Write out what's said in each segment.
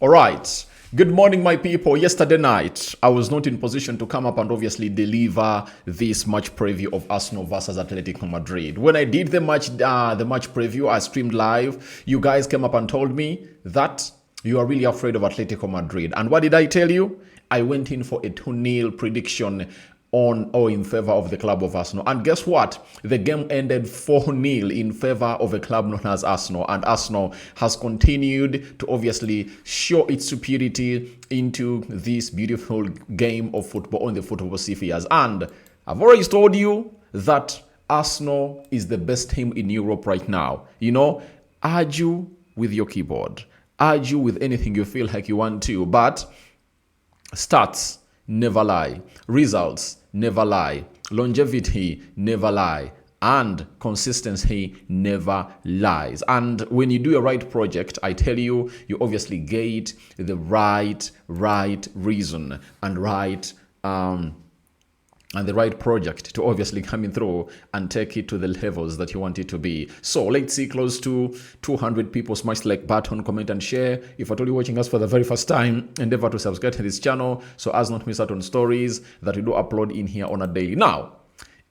All right. Good morning, my people. Yesterday night, I was not in position to come up and obviously deliver this match preview of Arsenal versus Atletico Madrid. When I did the match preview, I streamed live. You guys came up and told me that you are really afraid of Atletico Madrid. And what did I tell you? I went in for a 2-0 prediction on or in favor of the club of Arsenal. And guess what? The game ended 4-0 in favor of a club known as Arsenal. And Arsenal has continued to obviously show its superiority into this beautiful game of football on the football spheres. And I've already told you that Arsenal is the best team in Europe right now. Argue with your keyboard. Argue with anything you feel like you want to. But stats never lie. Results never lie. Longevity never lie. And consistency never lies. And when you do a right project, I tell you, you obviously get the right reason and the right project to obviously coming through and take it to the levels that you want it to be. So let's see close to 200 people. Smash the like button, comment and share. If at all you're watching us for the very first time, endeavor to subscribe to this channel so as not miss out on stories that we do upload in here on a daily. Now,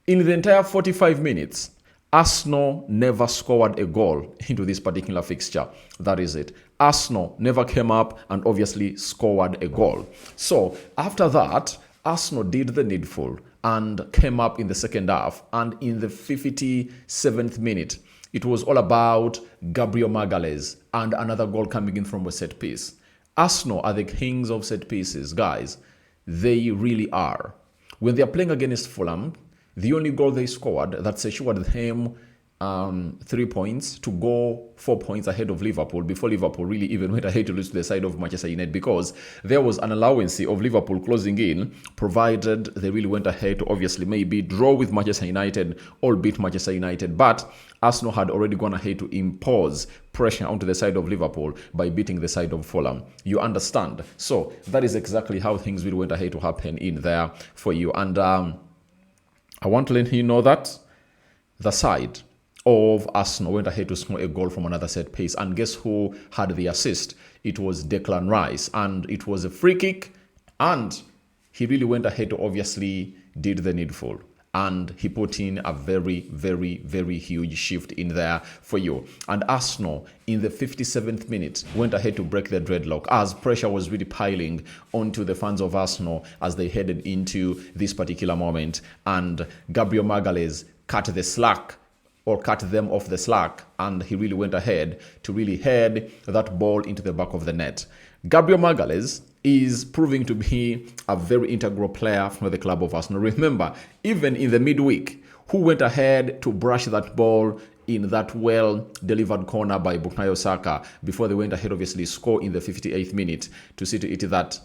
in the entire 45 minutes, Arsenal never scored a goal into this particular fixture. That is it. Arsenal never came up and obviously scored a goal. So after that, Arsenal did the needful and came up in the second half. And in the 57th minute, it was all about Gabriel Martinelli and another goal coming in from a set piece. Arsenal are the kings of set pieces, guys. They really are. When they are playing against Fulham, the only goal they scored that secured them 3 points to go 4 points ahead of Liverpool before Liverpool really even went ahead to lose to the side of Manchester United, because there was an allowance of Liverpool closing in, provided they really went ahead to obviously maybe draw with Manchester United or beat Manchester United. But Arsenal had already gone ahead to impose pressure onto the side of Liverpool by beating the side of Fulham. You understand? So that is exactly how things really went ahead to happen in there for you. And I want to let you know that the side of Arsenal went ahead to score a goal from another set piece. And guess who had the assist? It was Declan Rice. And it was a free kick. And he really went ahead to obviously did the needful. And he put in a very huge shift in there for you. And Arsenal, in the 57th minute, went ahead to break the dreadlock as pressure was really piling onto the fans of Arsenal as they headed into this particular moment. And Gabriel Martinelli cut the slack, or cut them off the slack, and he really went ahead to really head that ball into the back of the net. Gabriel Martinelli is proving to be a very integral player for the club of Arsenal. Remember, even in the midweek, who went ahead to brush that ball in that well-delivered corner by Bukayo Saka before they went ahead, obviously, score in the 58th minute to see to it that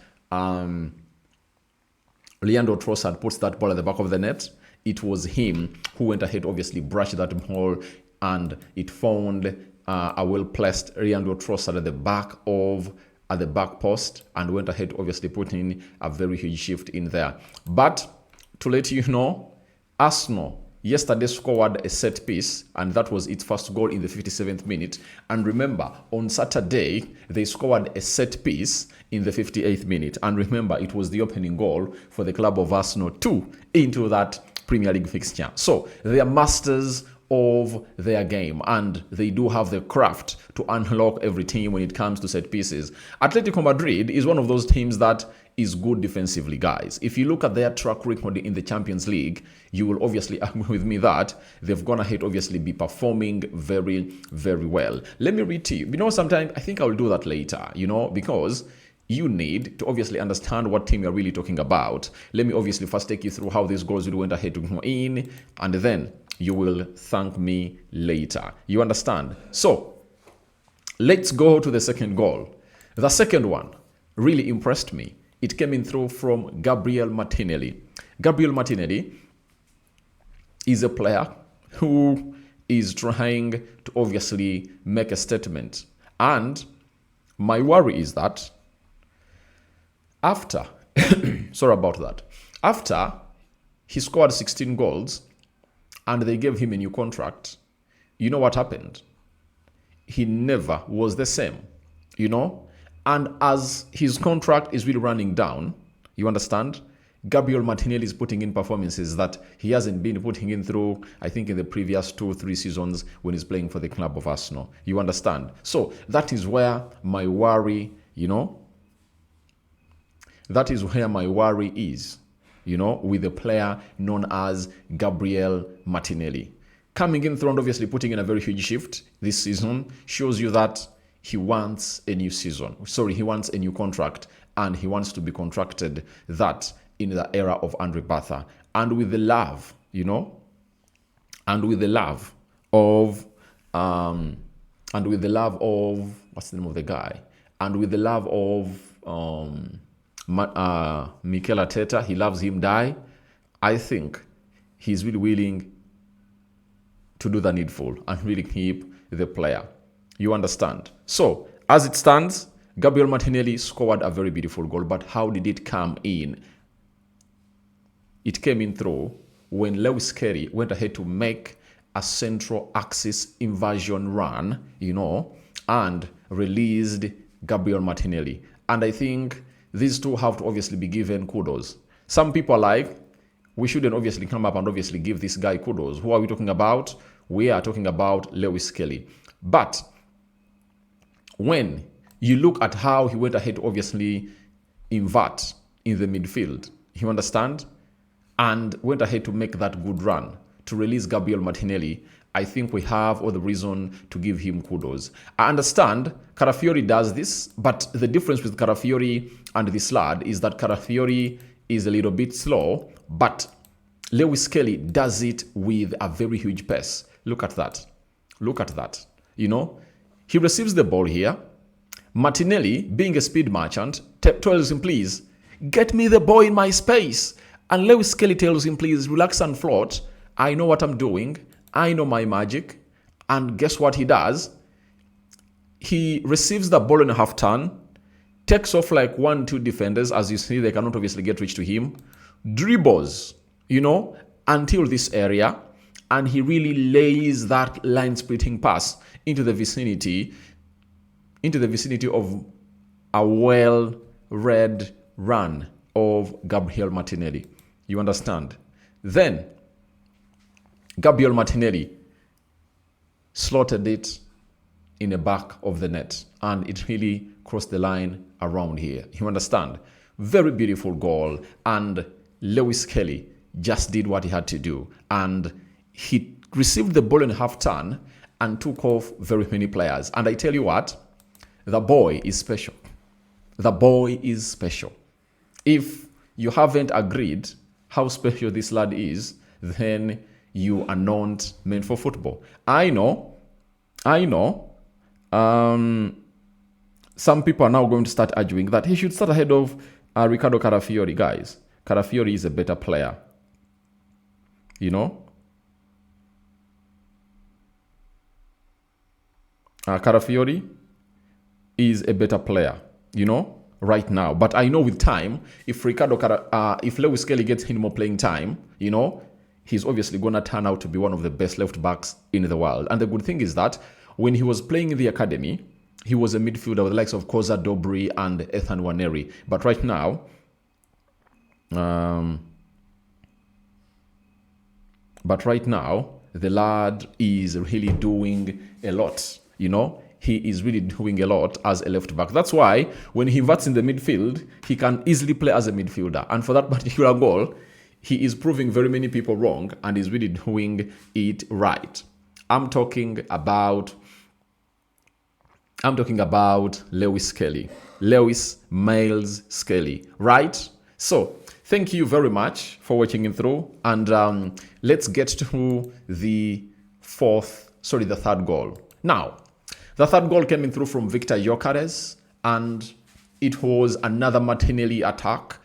Leandro Trossard puts that ball at the back of the net. It was him who went ahead, obviously, brushed that ball, and it found a well-placed Leandro Trossard at the back post, and went ahead, obviously, putting a very huge shift in there. But to let you know, Arsenal yesterday scored a set piece, and that was its first goal in the 57th minute. And remember, on Saturday, they scored a set piece in the 58th minute. And remember, it was the opening goal for the club of Arsenal 2 into that Premier League fixture. So they are masters of their game, and they do have the craft to unlock every team when it comes to set pieces. Atletico Madrid is one of those teams that is good defensively, guys. If you look at their track record in the Champions League, you will obviously agree with me that they've gone ahead, obviously, be performing very well. Let me read to you. Sometimes I think I will do that later, because you need to obviously understand what team you're really talking about. Let me obviously first take you through how these goals really went ahead to go in, and then you will thank me later. You understand? So let's go to the second goal. The second one really impressed me. It came in through from Gabriel Martinelli. Gabriel Martinelli is a player who is trying to obviously make a statement. And my worry is that after he scored 16 goals and they gave him a new contract, you know what happened? He never was the same, And as his contract is really running down, you understand, Gabriel Martinelli is putting in performances that he hasn't been putting in through, I think, in the previous 2-3 seasons when he's playing for the club of Arsenal. You understand? So that is where my worry, that is where my worry is, with a player known as Gabriel Martinelli. Coming in through and obviously putting in a very huge shift this season shows you that he wants a new season. Sorry, he wants a new contract, and he wants to be contracted that in the era of Andre Batha. And with the love, and with the love of, what's the name of the guy? And with the love of Mikel Arteta, he loves him die. I think he's really willing to do the needful and really keep the player. You understand? So, as it stands, Gabriel Martinelli scored a very beautiful goal, but how did it come in? It came in through when Lewis Kelly went ahead to make a central axis inversion run, and released Gabriel Martinelli. And I think these two have to obviously be given kudos. Some people are like, we shouldn't obviously come up and obviously give this guy kudos. Who are we talking about? We are talking about Lewis Kelly. But when you look at how he went ahead to obviously invert in the midfield, you understand? And went ahead to make that good run to release Gabriel Martinelli, I think we have all the reason to give him kudos. I understand Carafiori does this, but the difference with Carafiori and this lad is that Carafiori is a little bit slow, but Lewis Kelly does it with a very huge pace. Look at that. Look at that. He receives the ball here. Martinelli, being a speed merchant, tells him, please, get me the ball in my space. And Lewis Kelly tells him, please, relax and float. I know what I'm doing. I know my magic. And guess what he does? He receives the ball in a half turn, takes off like 1-2 defenders. As you see, they cannot obviously get reach to him. Dribbles, until this area. And he really lays that line-splitting pass into the vicinity of a well-read run of Gabriel Martinelli. You understand? Then, Gabriel Martinelli slotted it in the back of the net, and it really crossed the line around here. You understand? Very beautiful goal, and Lewis Kelly just did what he had to do, and he received the ball in half turn and took off very many players. And I tell you what, the boy is special. The boy is special. If you haven't agreed how special this lad is, then you are not meant for football. I know. Some people are now going to start arguing that he should start ahead of Ricardo Carafiori. Guys, Carafiori is a better player. Carafiori is a better player, right now. But I know with time, if if Lewis Kelly gets him more playing time, he's obviously going to turn out to be one of the best left backs in the world. And the good thing is that when he was playing in the academy, he was a midfielder with the likes of Koza Dobry and Ethan Waneri. But right now, the lad is really doing a lot, He is really doing a lot as a left back. That's why when he inverts in the midfield, he can easily play as a midfielder. And for that particular goal, he is proving very many people wrong and is really doing it right. I'm talking about Lewis Kelly. Lewis Miles Kelly, right? So, thank you very much for watching him through. And let's get to the third goal. Now, the third goal came in through from Viktor Gyokeres, and it was another Martinelli attack,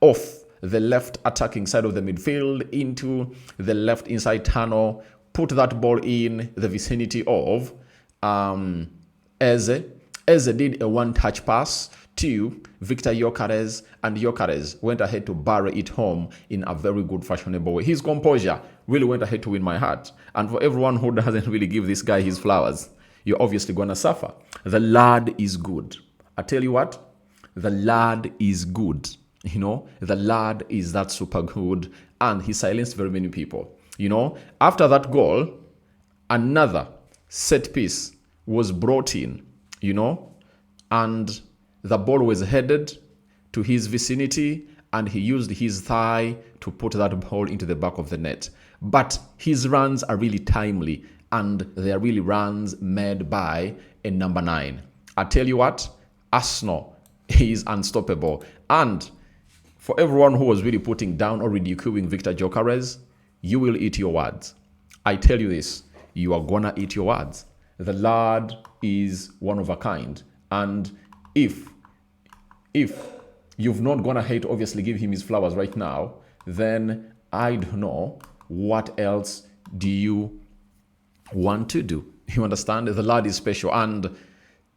off the left attacking side of the midfield into the left inside tunnel, put that ball in the vicinity of Eze. Eze did a one-touch pass to Viktor Gyokeres, and Gyokeres went ahead to bury it home in a very good, fashionable way. His composure really went ahead to win my heart. And for everyone who doesn't really give this guy his flowers, you're obviously going to suffer. The lad is good. I tell you what, the lad is good. The lad is that super good, and he silenced very many people. After that goal, another set piece was brought in, and the ball was headed to his vicinity, and he used his thigh to put that ball into the back of the net. But his runs are really timely, and they are really runs made by a number 9. I tell you what, Arsenal is unstoppable. And for everyone who was really putting down or ridiculing Viktor Gyokeres, you will eat your words. I tell you this, you are gonna eat your words. The lad is one of a kind. And if you've not gone ahead to obviously give him his flowers right now, then I don't know what else do you want to do. You understand? The lad is special, and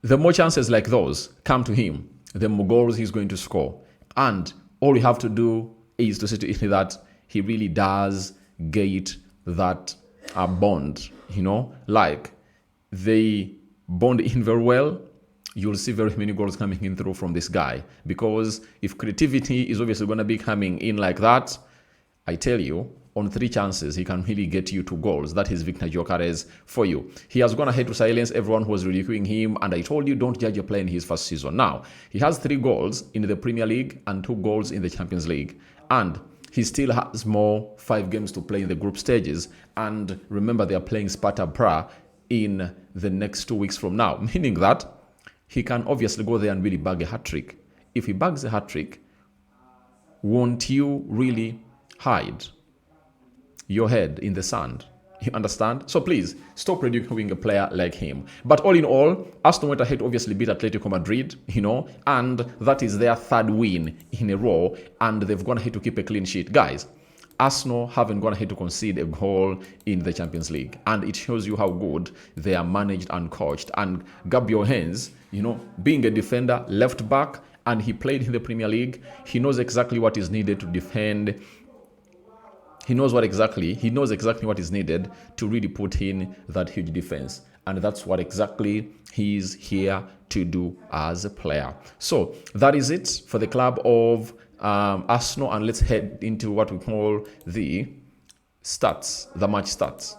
the more chances like those come to him, the more goals he's going to score. And all you have to do is to see to it that he really does get that bond, like they bond in very well. You'll see very many goals coming in through from this guy, because if creativity is obviously going to be coming in like that, I tell you, on 3 chances, he can really get you 2 goals. That is Viktor Gyokeres for you. He has gone ahead to silence everyone who was ridiculing him, and I told you, don't judge a player in his first season. Now, he has 3 goals in the Premier League and 2 goals in the Champions League, and he still has more 5 games to play in the group stages. And remember, they are playing Sparta Prague in the next 2 weeks from now, meaning that he can obviously go there and really bag a hat-trick. If he bags a hat-trick, won't you really hide your head in the sand? You understand? So please, stop ridiculing a player like him. But all in all, Arsenal went ahead to obviously beat Atletico Madrid, and that is their 3rd win in a row, and they've gone ahead to keep a clean sheet. Guys, Arsenal haven't gone ahead to concede a goal in the Champions League, and it shows you how good they are managed and coached. And Gabriel Martinelli, being a defender, left back, and he played in the Premier League, he knows exactly what is needed to defend. He knows exactly what is needed to really put in that huge defense. And that's what exactly he's here to do as a player. So that is it for the club of Arsenal. And let's head into what we call the stats, the match stats.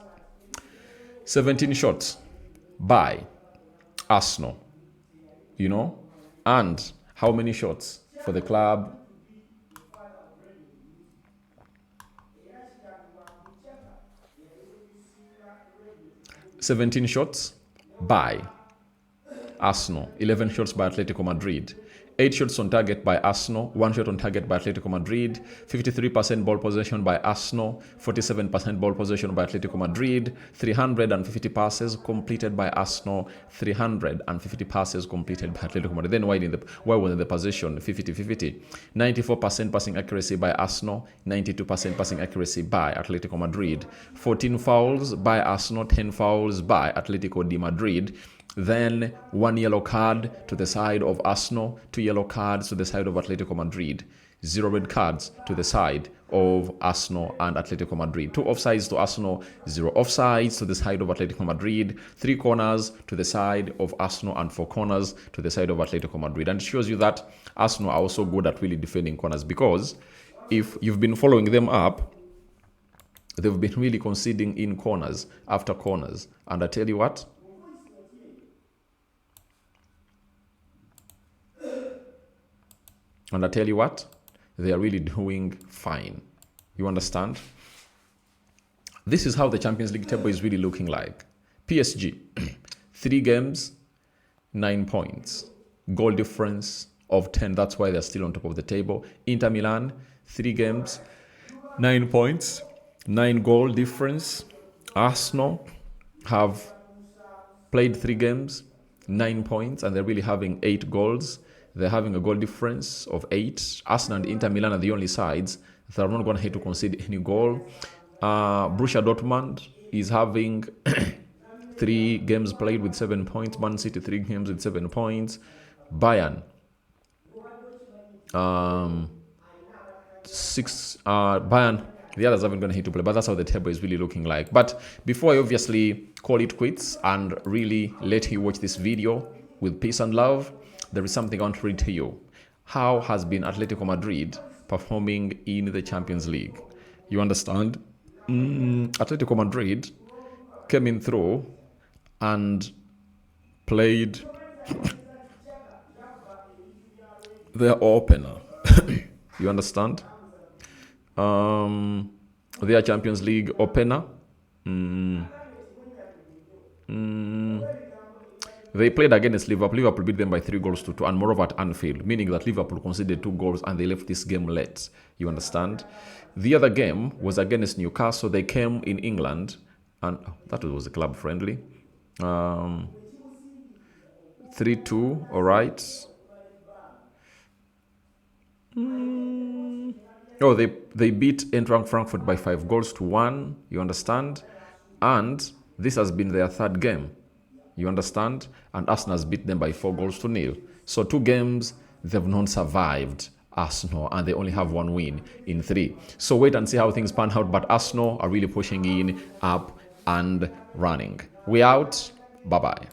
17 shots by Arsenal, and how many shots for the club? 17 shots by Arsenal, 11 shots by Atletico Madrid, 8 shots on target by Arsenal, 1 shot on target by Atletico Madrid, 53% ball possession by Arsenal, 47% ball possession by Atletico Madrid, 350 passes completed by Arsenal, 350 passes completed by Atletico Madrid. Then while in the possession, 50-50, 94% passing accuracy by Arsenal, 92% passing accuracy by Atletico Madrid, 14 fouls by Arsenal, 10 fouls by Atletico de Madrid. Then 1 yellow card to the side of Arsenal, 2 yellow cards to the side of Atletico Madrid, 0 red cards to the side of Arsenal and Atletico Madrid, 2 offsides to Arsenal, 0 offsides to the side of Atletico Madrid, 3 corners to the side of Arsenal and 4 corners to the side of Atletico Madrid. And it shows you that Arsenal are also good at really defending corners, because if you've been following them up, they've been really conceding in corners after corners. And I tell you what, they are really doing fine. You understand? This is how the Champions League table is really looking like. PSG, 3 games, 9 points. Goal difference of 10. That's why they're still on top of the table. Inter Milan, 3 games, 9 points, 9 goal difference. Arsenal have played 3 games, 9 points, and they're really having 8 goals. They're having a goal difference of 8. Arsenal and Inter Milan are the only sides that are not going to have to concede any goal. Borussia Dortmund is having 3 games played with 7 points. Man City 3 games with 7 points. Bayern 6. Bayern, the others haven't going to hit to play, but that's how the table is really looking like. But before I obviously call it quits and really let you watch this video with peace and love, there is something I want to read to you. How has been Atletico Madrid performing in the Champions League? You understand? Atletico Madrid came in through and played their opener. You understand? Their Champions League opener. They played against Liverpool. Liverpool beat them by 3 goals to 2, and moreover at Anfield, meaning that Liverpool conceded 2 goals and they left this game late. You understand? The other game was against Newcastle. They came in England, and that was a club friendly. 3-2, all right. Oh, they beat Eintracht Frankfurt by 5 goals to 1. You understand? And this has been their third game. You understand? And Arsenal has beat them by 4 goals to 0. So 2 games, they've not survived Arsenal, and they only have 1 win in 3. So wait and see how things pan out. But Arsenal are really pushing in, up and running. We out. Bye-bye.